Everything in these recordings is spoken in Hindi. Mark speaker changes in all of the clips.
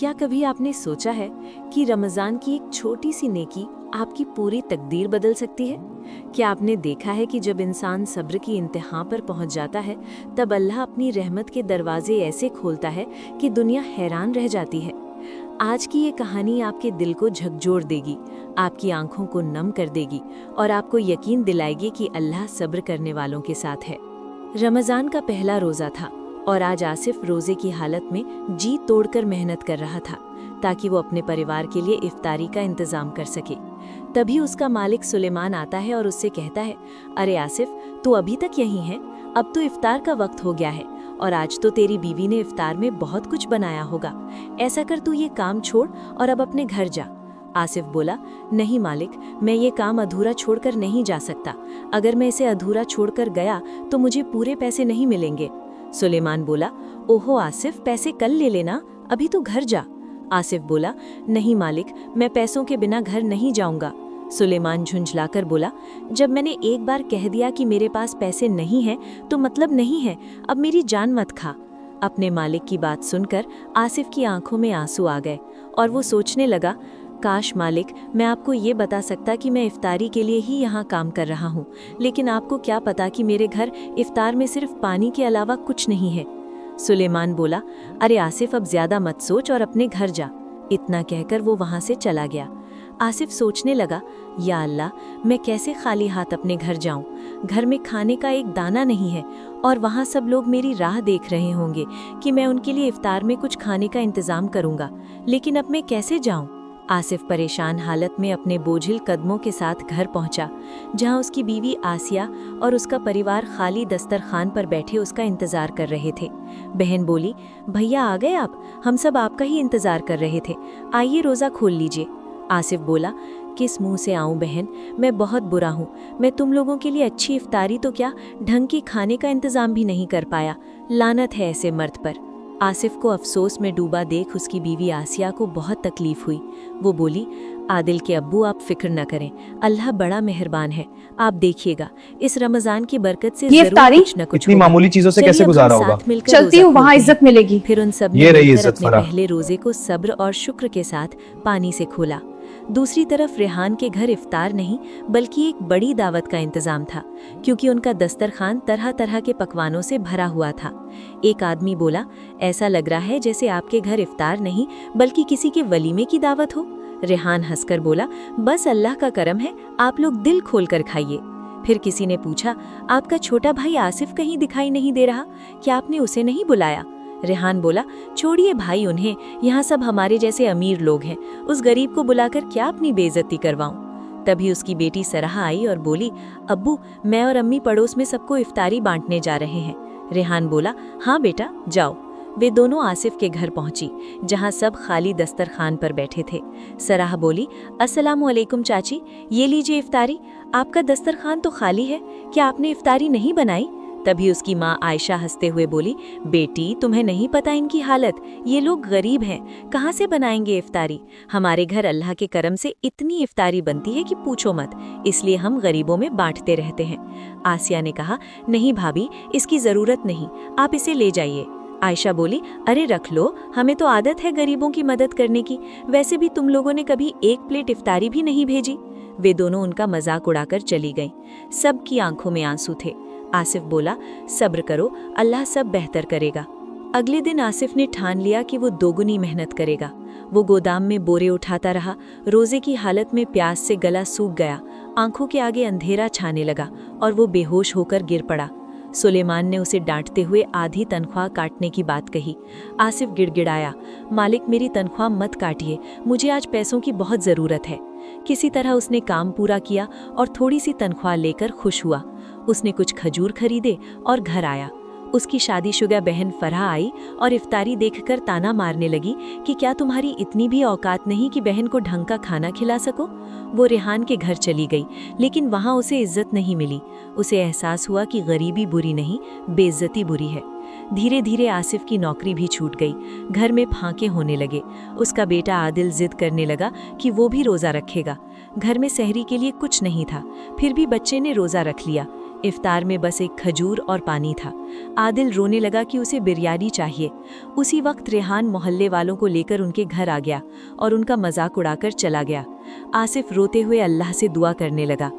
Speaker 1: क्या कभी आपने सोचा है कि रमज़ान की एक छोटी सी नेकी आपकी पूरी तकदीर बदल सकती है? क्या आपने देखा है कि जब इंसान सब्र की इंतहा पर पहुंच जाता है, तब अल्लाह अपनी रहमत के दरवाजे ऐसे खोलता है कि दुनिया हैरान रह जाती है। आज की ये कहानी आपके दिल को झकझोर देगी, आपकी आंखों को नम कर देगी और आपको यकीन दिलाएगी कि अल्लाह सब्र करने वालों के साथ है। रमज़ान का पहला रोज़ा था और आज आसिफ रोज़े की हालत में जी तोड़कर मेहनत कर रहा था ताकि वो अपने परिवार के लिए इफ्तारी का इंतज़ाम कर सके। तभी उसका मालिक सुलेमान आता है और उससे कहता है, अरे आसिफ, तू अभी तक यहीं है? अब तो इफ्तार का वक्त हो गया है और आज तो तेरी बीवी ने इफ्तार में बहुत कुछ बनाया होगा। ऐसा कर, तू ये काम छोड़ और अब अपने घर जा। आसिफ बोला, नहीं मालिक, मैं ये काम अधूरा छोड़कर नहीं जा सकता। अगर मैं इसे अधूरा छोड़कर गया तो मुझे पूरे पैसे नहीं मिलेंगे। सुलेमान बोला, ओहो आसिफ, पैसे कल ले लेना, अभी तो घर जा। आसिफ बोला, नहीं मालिक, मैं पैसों के बिना घर नहीं जाऊंगा। सुलेमान झुंझलाकर बोला, जब मैंने एक बार कह दिया कि मेरे पास पैसे नहीं हैं तो मतलब नहीं है, अब मेरी जान मत खा। अपने मालिक की बात सुनकर आसिफ की आंखों में आंसू आ गए और वो सोचने लगा, काश मालिक, मैं आपको ये बता सकता कि मैं इफ्तारी के लिए ही यहाँ काम कर रहा हूँ, लेकिन आपको क्या पता कि मेरे घर इफ्तार में सिर्फ पानी के अलावा कुछ नहीं है। सुलेमान बोला, अरे आसिफ, अब ज्यादा मत सोच और अपने घर जा। इतना कहकर वो वहाँ से चला गया। आसिफ सोचने लगा, या अल्लाह, मैं कैसे खाली हाथ अपने घर जाऊं? घर में खाने का एक दाना नहीं है और वहाँ सब लोग मेरी राह देख रहे होंगे कि मैं उनके लिए इफ्तार में कुछ खाने का इंतजाम करूंगा, लेकिन अब मैं कैसे जाऊं? आसिफ परेशान हालत में अपने बोझिल कदमों के साथ घर पहुंचा, जहां उसकी बीवी आसिया और उसका परिवार खाली दस्तरखान पर बैठे उसका इंतजार कर रहे थे। बहन बोली, भैया आ गए आप? हम सब आपका ही इंतजार कर रहे थे, आइए रोज़ा खोल लीजिए। आसिफ बोला, किस मुंह से आऊं बहन, मैं बहुत बुरा हूं। मैं तुम लोगों के लिए अच्छी इफ्तारी तो क्या, ढंग की खाने का इंतजाम भी नहीं कर पाया। लानत है ऐसे मर्द पर। आसिफ को अफसोस में डूबा देख उसकी बीवी आसिया को बहुत तकलीफ हुई। वो बोली, आदिल के अब्बू, आप फिक्र न करें, अल्लाह बड़ा मेहरबान है। आप देखिएगा, इस रमजान की बरकत से जरूर कुछ न कुछ
Speaker 2: इतनी मामूली चीजों से कैसे गुजारा होगा।
Speaker 3: चलती हूँ, वहाँ इज्जत मिलेगी।
Speaker 1: फिर उन सब ने मिलकर अपने पहले रोजे को सब्र और शुक्र के साथ पानी से खोला। दूसरी तरफ रेहान के घर इफ्तार नहीं बल्कि एक बड़ी दावत का इंतजाम था, क्योंकि उनका दस्तरखान तरह तरह के पकवानों से भरा हुआ था। एक आदमी बोला, ऐसा लग रहा है जैसे आपके घर इफ्तार नहीं बल्कि किसी के वलीमे की दावत हो। रेहान हंसकर बोला, बस अल्लाह का करम है, आप लोग दिल खोल कर खाइए। फिर किसी ने पूछा, आपका छोटा भाई आसिफ कहीं दिखाई नहीं दे रहा, क्या आपने उसे नहीं बुलाया? रेहान बोला, छोड़िए भाई उन्हें, यहाँ सब हमारे जैसे अमीर लोग हैं, उस गरीब को बुलाकर क्या अपनी बेइज्जती करवाऊं। तभी उसकी बेटी सरहा आई और बोली, अब्बू, मैं और अम्मी पड़ोस में सबको इफ्तारी बांटने जा रहे हैं। रेहान बोला, हाँ बेटा, जाओ। वे दोनों आसिफ के घर पहुंची, जहां सब खाली दस्तरखान पर बैठे थे। सरहा बोली, अस्सलामु अलैकुम चाची, ये लीजिए इफ्तारी। आपका दस्तरखान तो खाली है, क्या आपने इफ्तारी नहीं बनाई? तभी उसकी माँ आयशा हंसते हुए बोली, बेटी, तुम्हें नहीं पता इनकी हालत, ये लोग गरीब हैं, कहाँ से बनाएंगे इफ्तारी? हमारे घर अल्लाह के करम से इतनी इफ्तारी बनती है कि पूछो मत, इसलिए हम गरीबों में बांटते रहते हैं। आसिया ने कहा, नहीं भाभी, इसकी जरूरत नहीं, आप इसे ले जाइए। आयशा बोली, अरे रख लो, हमें तो आदत है गरीबों की मदद करने की, वैसे भी तुम लोगों ने कभी एक प्लेट इफ्तारी भी नहीं भेजी। वे दोनों उनका मजाक उड़ाकर चली गईं। सबकी आंखों में आंसू थे। आसिफ बोला, सब्र करो, अल्लाह सब बेहतर करेगा। अगले दिन आसिफ ने ठान लिया कि वो दोगुनी मेहनत करेगा। वो गोदाम में बोरे उठाता रहा। रोजे की हालत में प्यास से गला सूख गया, आंखों के आगे अंधेरा छाने लगा और वो बेहोश होकर गिर पड़ा। सुलेमान ने उसे डांटते हुए आधी तनख्वाह काटने की बात कही। आसिफ गिड़गिड़ाया, मालिक, मेरी तनख्वाह मत काटिए, मुझे आज पैसों की बहुत ज़रूरत है। किसी तरह उसने काम पूरा किया और थोड़ी सी तनख्वाह लेकर खुश हुआ। उसने कुछ खजूर खरीदे और घर आया। उसकी शादीशुदा बहन फरहा आई और इफ्तारी देखकर ताना मारने लगी कि क्या तुम्हारी इतनी भी औकात नहीं कि बहन को ढंग का खाना खिला सको। वो रेहान के घर चली गई, लेकिन वहाँ उसे इज्जत नहीं मिली। उसे एहसास हुआ कि गरीबी बुरी नहीं, बेइज्जती बुरी है। धीरे धीरे आसिफ की नौकरी भी छूट गई। घर में फांके होने लगे। उसका बेटा आदिल जिद करने लगा कि वो भी रोज़ा रखेगा। घर में सहरी के लिए कुछ नहीं था, फिर भी बच्चे ने रोज़ा रख लिया। इफ्तार में बस एक खजूर और पानी था। आदिल रोने लगा कि उसे बिरयानी चाहिए। उसी वक्त रेहान मोहल्ले वालों को लेकर उनके घर आ गया और उनका मजाक उड़ाकर चला गया। आसिफ रोते हुए अल्लाह से दुआ करने लगा।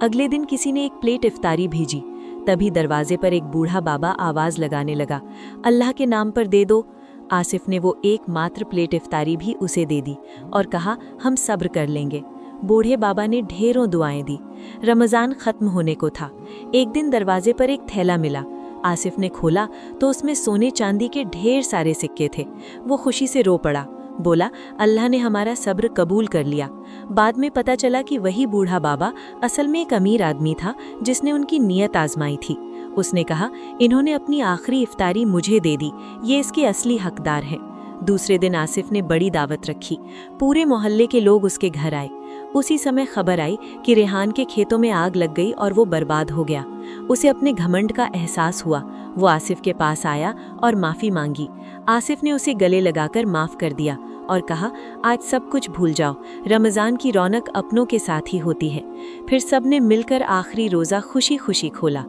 Speaker 1: अगले दिन किसी ने एक प्लेट इफ्तारी भेजी। तभी दरवाजे पर एक बूढ़ा बाबा आवाज लगाने लगा, अल्लाह के नाम पर दे दो। आसिफ ने वो एकमात्र प्लेट इफ्तारी भी उसे दे दी और कहा, हम सब्र कर लेंगे। बूढ़े बाबा ने ढेरों दुआएं दी। रमज़ान ख़त्म होने को था। एक दिन दरवाजे पर एक थैला मिला। आसिफ ने खोला तो उसमें सोने चांदी के ढेर सारे सिक्के थे। वो खुशी से रो पड़ा, बोला, अल्लाह ने हमारा सब्र कबूल कर लिया। बाद में पता चला कि वही बूढ़ा बाबा असल में एक अमीर आदमी था जिसने उनकी नीयत आजमाई थी। उसने कहा, इन्होंने अपनी आखिरी इफ्तारी मुझे दे दी, ये इसके असली हकदार हैं। दूसरे दिन आसिफ ने बड़ी दावत रखी। पूरे मोहल्ले के लोग उसके घर आए। उसी समय खबर आई कि रेहान के खेतों में आग लग गई और वो बर्बाद हो गया। उसे अपने घमंड का एहसास हुआ। वो आसिफ के पास आया और माफ़ी मांगी। आसिफ ने उसे गले लगाकर माफ़ कर दिया और कहा, आज सब कुछ भूल जाओ, रमज़ान की रौनक अपनों के साथ ही होती है। फिर सब ने मिलकर आखिरी रोज़ा खुशी खुशी खोला।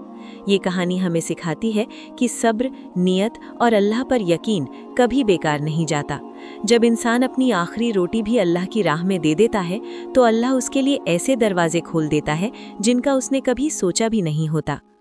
Speaker 1: ये कहानी हमें सिखाती है कि सब्र, नियत और अल्लाह पर यकीन कभी बेकार नहीं जाता। जब इंसान अपनी आखिरी रोटी भी अल्लाह की राह में दे देता है तो अल्लाह उसके लिए ऐसे दरवाजे खोल देता है जिनका उसने कभी सोचा भी नहीं होता।